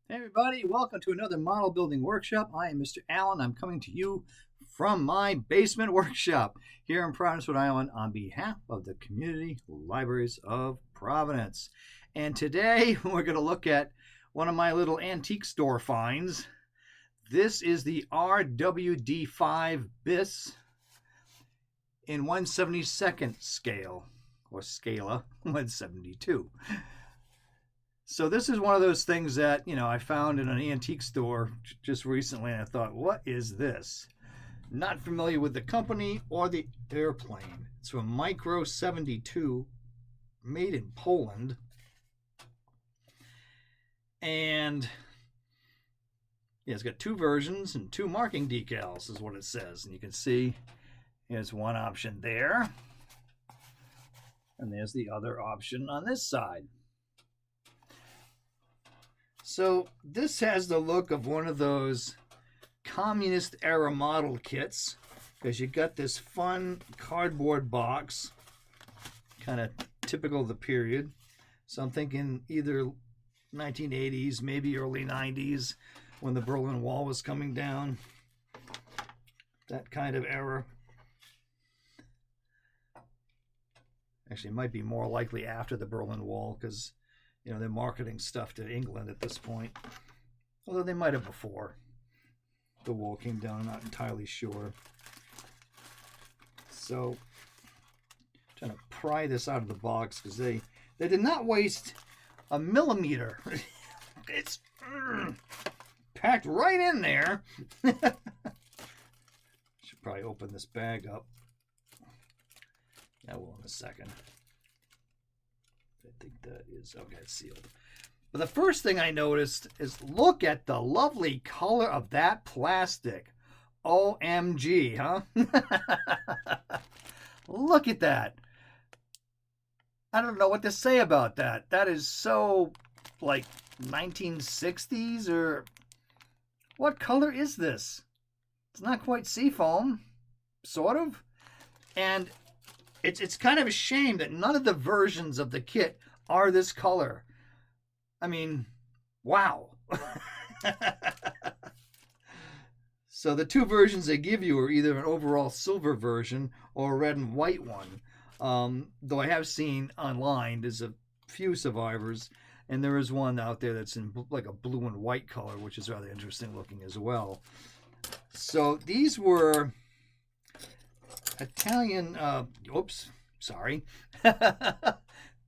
Hey everybody, welcome to another model building workshop. I am Mr. Allen. I'm coming to you from my basement workshop here in Providence, Rhode Island on behalf of the Community Libraries of Providence. And today we're going to look at one of my little antique store finds. This is the RWD-5 BIS in 1/72 scale, or Scala 172. So this is one of those things that, I found in an antique store just recently, and I thought, what is this? Not familiar with the company or the airplane. It's from Micro 72, made in Poland. And it's got two versions and two marking decals is what it says. And you can see there's one option there. And there's the other option on this side. So this has the look of one of those communist era model kits, because you got this fun cardboard box, kind of typical of the period. So I'm thinking either 1980s, maybe early 90s, when the Berlin Wall was coming down. That kind of era. Actually, it might be more likely after the Berlin Wall, because they're marketing stuff to England at this point. Although they might have before the wall came down, I'm not entirely sure. So, I'm trying to pry this out of the box because they did not waste a millimeter. It's packed right in there. Should probably open this bag up. I will in a second. I think that is, okay, it's sealed. But the first thing I noticed is look at the lovely color of that plastic. OMG, huh? Look at that. I don't know what to say about that. That is so like 1960s, or what color is this? It's not quite seafoam, sort of. And it's kind of a shame that none of the versions of the kit are this color. I mean, wow. So the two versions they give you are either an overall silver version or a red and white one. Though I have seen online, there's a few survivors, and there is one out there that's in like a blue and white color, which is rather interesting looking as well. So these were Italian,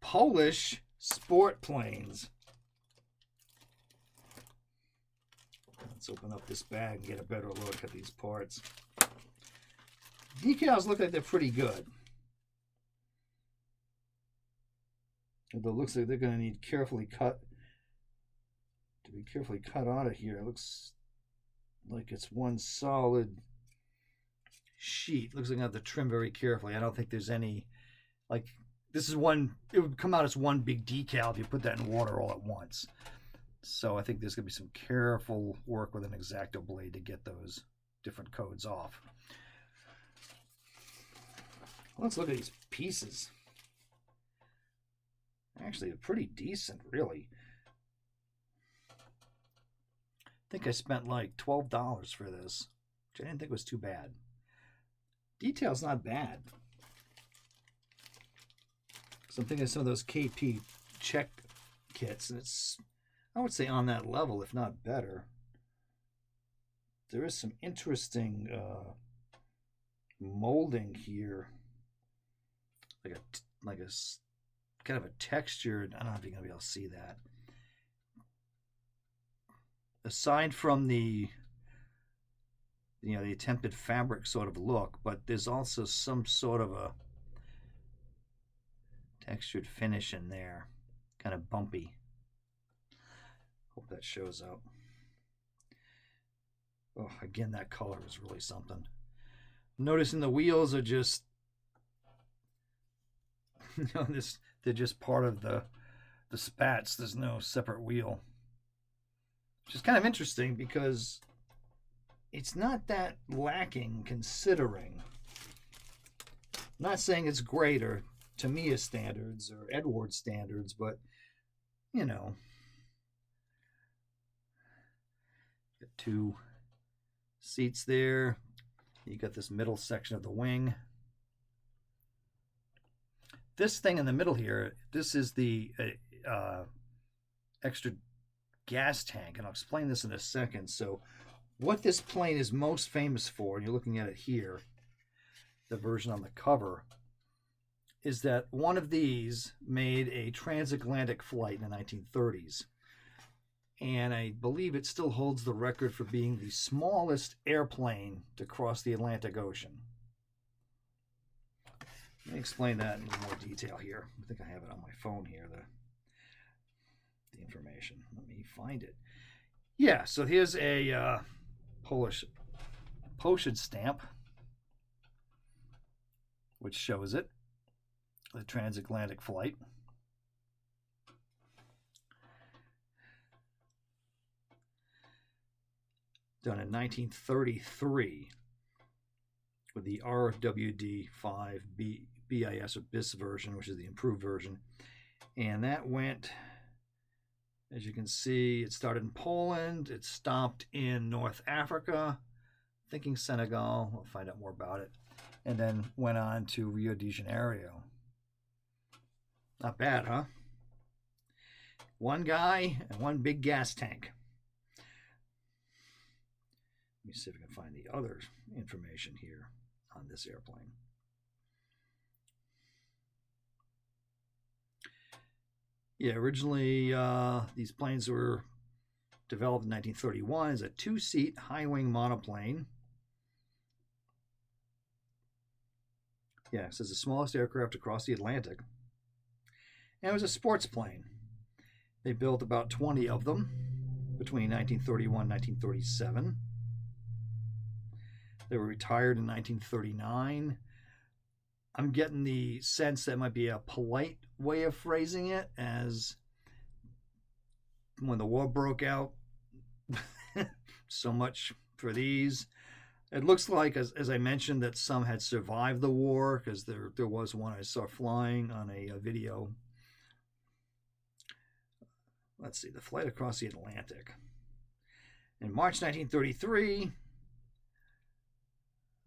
Polish sport planes. Let's open up this bag and get a better look at these parts. Decals look like they're pretty good. Although it looks like they're going to need carefully cut out of here. It looks like it's one solid sheet. Looks like I have to trim very carefully. I don't think there's any, like, this is one, it would come out as one big decal if you put that in water all at once. So I think there's going to be some careful work with an X-Acto blade to get those different codes off. Let's look at these pieces. Actually, they're pretty decent, really. I think I spent like $12 for this, which I didn't think was too bad. Detail's not bad. So I'm thinking of some of those KP check kits, and it's, I would say, on that level, if not better. There is some interesting molding here, like a kind of a textured. I don't know if you're gonna be able to see that. Aside from the the attempted fabric sort of look, but there's also some sort of a textured finish in there, kind of bumpy. Hope that shows up. Oh, again, that color is really something. Noticing the wheels are just, they're just part of the spats. There's no separate wheel, which is kind of interesting because it's not that lacking, considering. I'm not saying it's great or Tamiya standards or Edwards standards, but 2 seats there. You got this middle section of the wing. This thing in the middle here, this is the extra gas tank, and I'll explain this in a second. So what this plane is most famous for, and you're looking at it here, the version on the cover, is that one of these made a transatlantic flight in the 1930s. And I believe it still holds the record for being the smallest airplane to cross the Atlantic Ocean. Let me explain that in more detail here. I think I have it on my phone here, the information. Let me find it. Yeah, so here's a Polish postage stamp, which shows it, the transatlantic flight. Done in 1933 with the RWD-5 BIS or BIS version, which is the improved version. And that went, as you can see, it started in Poland, it stopped in North Africa, thinking Senegal, we'll find out more about it, and then went on to Rio de Janeiro. Not bad, huh? One guy and one big gas tank. Let me see if I can find the other information here on this airplane. Yeah, originally these planes were developed in 1931 as a 2-seat high-wing monoplane. Yeah, it says the smallest aircraft across the Atlantic. And it was a sports plane. They built about 20 of them between 1931 and 1937. They were retired in 1939. I'm getting the sense that might be a polite way of phrasing it, as when the war broke out, so much for these. It looks like, as I mentioned, that some had survived the war, because there was one I saw flying on a video. Let's see, the flight across the Atlantic. In March 1933,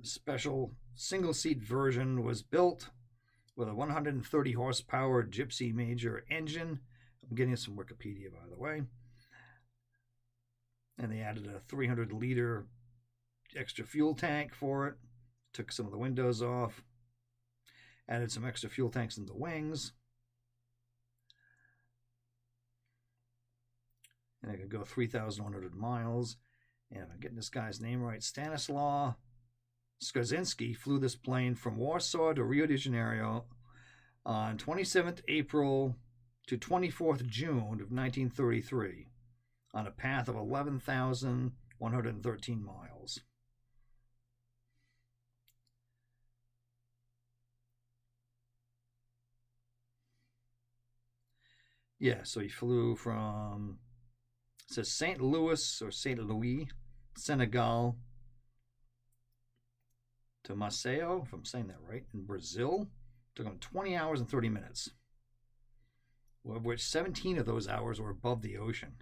a special single-seat version was built with a 130 horsepower Gypsy Major engine. I'm getting some Wikipedia, by the way. And they added a 300-liter extra fuel tank for it. Took some of the windows off. Added some extra fuel tanks in the wings. And it could go 3,100 miles. And I'm getting this guy's name right. Stanislaw Skaczynski flew this plane from Warsaw to Rio de Janeiro on 27th April to 24th June of 1933 on a path of 11,113 miles. Yeah, so he flew from, it says St. Louis or St. Louis, Senegal, to Maceió, if I'm saying that right, in Brazil. Took him 20 hours and 30 minutes, of which 17 of those hours were above the ocean.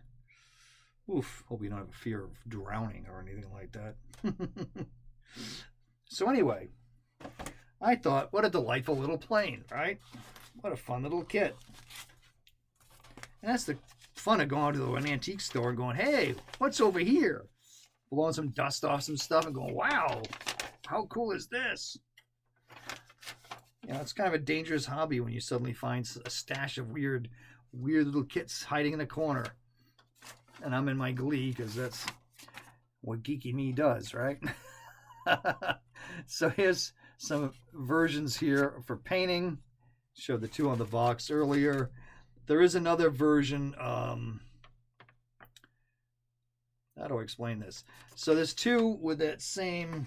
Oof, hope you don't have a fear of drowning or anything like that. So anyway, I thought, what a delightful little plane, right? What a fun little kit. And that's the fun of going to an antique store and going, hey, what's over here? Blowing some dust off some stuff and going, wow, how cool is this? You know, it's kind of a dangerous hobby when you suddenly find a stash of weird little kits hiding in a corner. And I'm in my glee because that's what geeky me does, right? So here's some versions here for painting. Showed the two on the box earlier. There is another version. How do I explain this? So there's two with that same,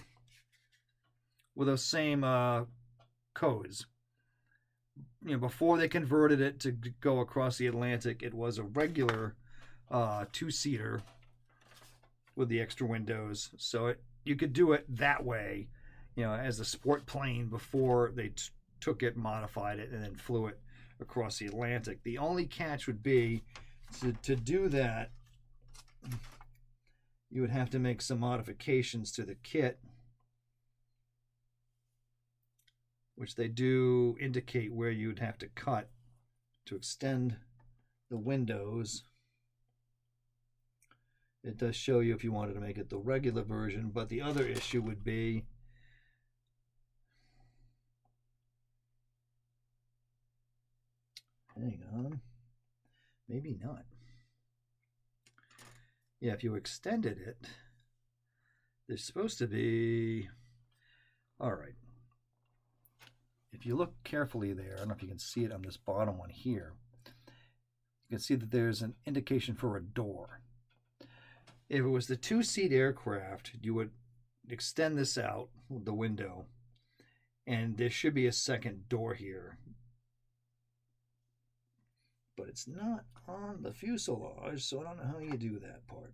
with those same codes. You know, before they converted it to go across the Atlantic, it was a regular two-seater with the extra windows. So you could do it that way, you know, as a sport plane before they took it, modified it, and then flew it across the Atlantic. The only catch would be to do that, you would have to make some modifications to the kit, which they do indicate where you'd have to cut to extend the windows. It does show you if you wanted to make it the regular version, but the other issue would be hang on, maybe not. Yeah, if you extended it, there's supposed to be, all right. If you look carefully there, I don't know if you can see it on this bottom one here, you can see that there's an indication for a door. If it was the two-seat aircraft, you would extend this out, the window, and there should be a second door here. But it's not on the fuselage, so I don't know how you do that part.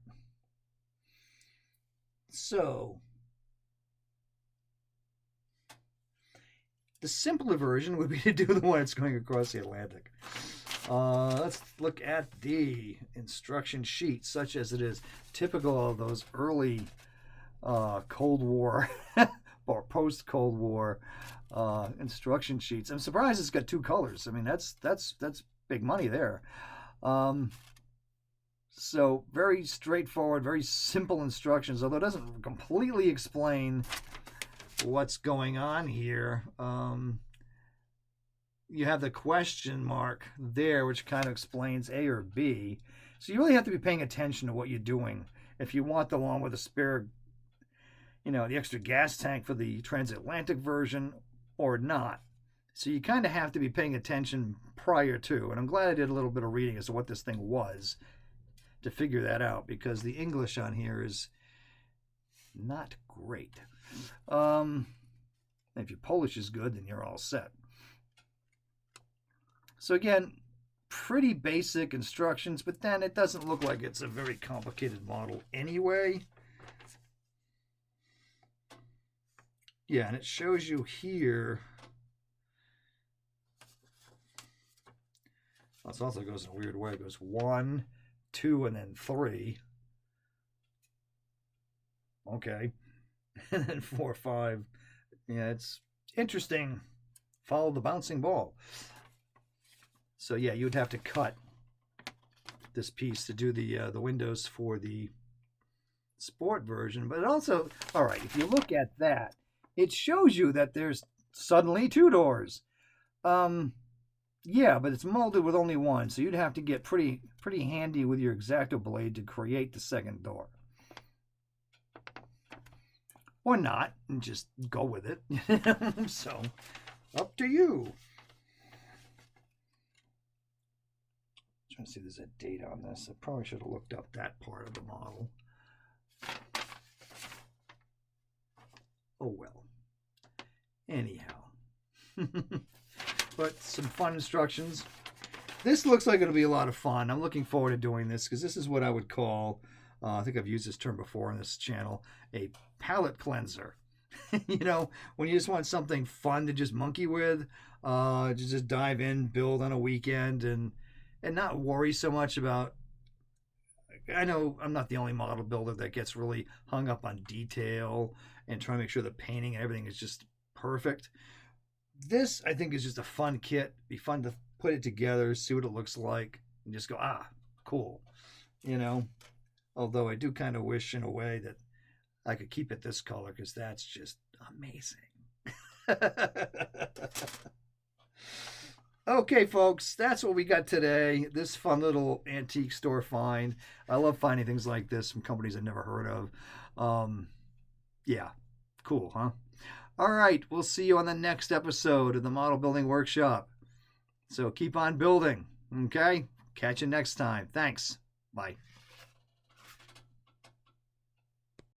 So, the simpler version would be to do the one that's going across the Atlantic. Let's look at the instruction sheet, such as it is typical of those early Cold War or post-Cold War instruction sheets. I'm surprised it's got two colors. I mean, that's big money there. So very straightforward, very simple instructions, although it doesn't completely explain what's going on here. You have the question mark there, which kind of explains A or B. So you really have to be paying attention to what you're doing if you want the one with a spare, the extra gas tank for the transatlantic version or not. So you kind of have to be paying attention prior to, and I'm glad I did a little bit of reading as to what this thing was to figure that out, because the English on here is not great. If your Polish is good, then you're all set. So again, pretty basic instructions, but then it doesn't look like it's a very complicated model anyway. Yeah, and it shows you here. This also goes in a weird way. It goes 1, 2, and then 3. Okay. And then 4, 5. Yeah, it's interesting. Follow the bouncing ball. So yeah, you'd have to cut this piece to do the windows for the sport version. But it also, all right, if you look at that, it shows you that there's suddenly 2 doors. Yeah, but it's molded with only one, so you'd have to get pretty handy with your X-Acto blade to create the second door. Or not, and just go with it. So, up to you. I'm trying to see if there's a date on this. I probably should have looked up that part of the model. Oh well. Anyhow. But some fun instructions. This looks like it'll be a lot of fun. I'm looking forward to doing this because this is what I would call, I think I've used this term before on this channel, a palate cleanser. When you just want something fun to just monkey with, just dive in, build on a weekend, and not worry so much about. I know I'm not the only model builder that gets really hung up on detail and trying to make sure the painting and everything is just perfect. This, I think, is just a fun kit. Be fun to put it together, see what it looks like, and just go, cool. Although I do kind of wish in a way that I could keep it this color because that's just amazing. Okay, folks, that's what we got today. This fun little antique store find. I love finding things like this from companies I've never heard of. Yeah, cool, huh? All right, we'll see you on the next episode of the Model Building Workshop. So keep on building, okay? Catch you next time. Thanks. Bye.